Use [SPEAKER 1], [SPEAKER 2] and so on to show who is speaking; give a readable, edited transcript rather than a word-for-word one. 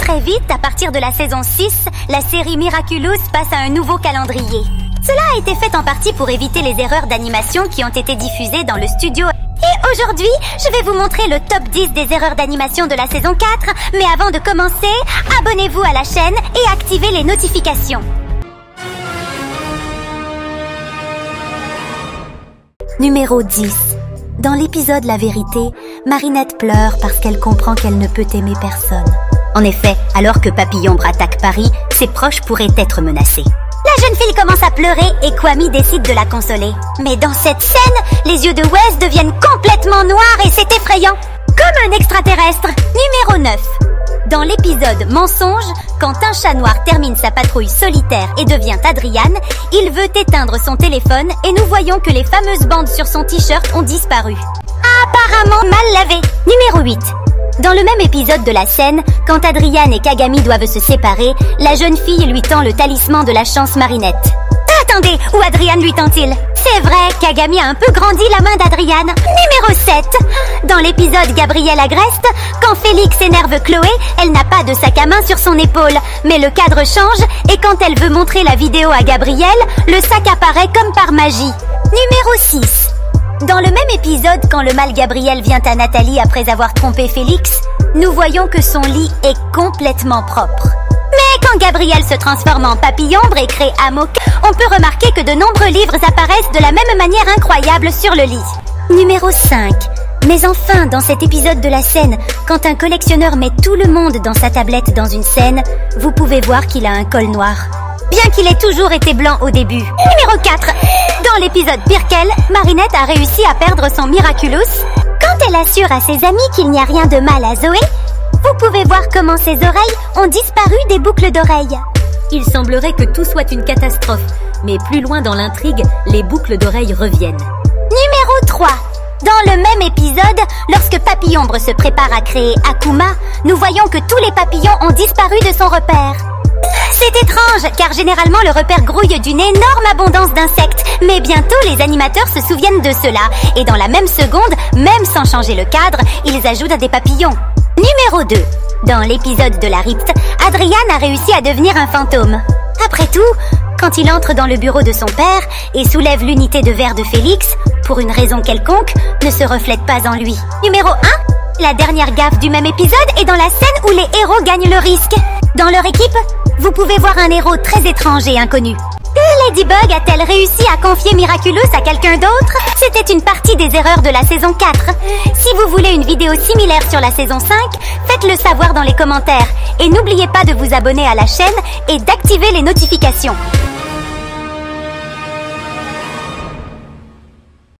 [SPEAKER 1] Très vite, à partir de la saison 6, la série Miraculous passe à un nouveau calendrier. Cela a été fait en partie pour éviter les erreurs d'animation qui ont été diffusées dans le studio. Et aujourd'hui, je vais vous montrer le top 10 des erreurs d'animation de la saison 4. Mais avant de commencer, abonnez-vous à la chaîne et activez les notifications. Numéro 10. Dans l'épisode La Vérité, Marinette pleure parce qu'elle comprend qu'elle ne peut aimer personne. En effet, alors que Papillombre attaque Paris, ses proches pourraient être menacés. La jeune fille commence à pleurer et Kwami décide de la consoler. Mais dans cette scène, les yeux de Wes deviennent complètement noirs et c'est effrayant. Comme un extraterrestre. Numéro 9. Dans l'épisode Mensonge, quand un chat noir termine sa patrouille solitaire et devient Adrian, il veut éteindre son téléphone et nous voyons que les fameuses bandes sur son t-shirt ont disparu. Apparemment mal lavé. Numéro 8. Dans le même épisode de la scène, quand Adrian et Kagami doivent se séparer, la jeune fille lui tend le talisman de la chance Marinette. Attendez, où Adrian lui tend-il? C'est vrai, Kagami a un peu grandi la main d'Adrian. Numéro 7. Dans l'épisode Gabrielle agreste, quand Félix énerve Chloé, elle n'a pas de sac à main sur son épaule. Mais le cadre change et quand elle veut montrer la vidéo à Gabrielle, le sac apparaît comme par magie. Numéro 6. Dans le même épisode, quand le mâle Gabriel vient à Nathalie après avoir trompé Félix, nous voyons que son lit est complètement propre. Mais quand Gabriel se transforme en papillombre et crée Amok, on peut remarquer que de nombreux livres apparaissent de la même manière incroyable sur le lit. Numéro 5. Mais enfin, dans cet épisode de la scène, quand un collectionneur met tout le monde dans sa tablette dans une scène, vous pouvez voir qu'il a un col noir. Bien qu'il ait toujours été blanc au début. Numéro 4. Dans l'épisode Pirkel, Marinette a réussi à perdre son Miraculous. Quand elle assure à ses amis qu'il n'y a rien de mal à Zoé, vous pouvez voir comment ses oreilles ont disparu des boucles d'oreilles.
[SPEAKER 2] Il semblerait que tout soit une catastrophe, mais plus loin dans l'intrigue, les boucles d'oreilles reviennent.
[SPEAKER 1] Numéro 3. Dans le même épisode, lorsque Papillombre se prépare à créer Akuma, nous voyons que tous les papillons ont disparu de son repère. C'est étrange, car généralement le repère grouille d'une énorme abondance d'insectes. Mais bientôt, les animateurs se souviennent de cela. Et dans la même seconde, même sans changer le cadre, ils ajoutent des papillons. Numéro 2. Dans l'épisode de la Ripte, Adrian a réussi à devenir un fantôme. Après tout, quand il entre dans le bureau de son père et soulève l'unité de verre de Félix, pour une raison quelconque, ne se reflète pas en lui. Numéro 1. La dernière gaffe du même épisode est dans la scène où les héros gagnent le risque. Dans leur équipe, vous pouvez voir un héros très étrange et inconnu. Ladybug a-t-elle réussi à confier Miraculous à quelqu'un d'autre? C'était une partie des erreurs de la saison 4. Si vous voulez une vidéo similaire sur la saison 5, faites-le savoir dans les commentaires. Et n'oubliez pas de vous abonner à la chaîne et d'activer les notifications.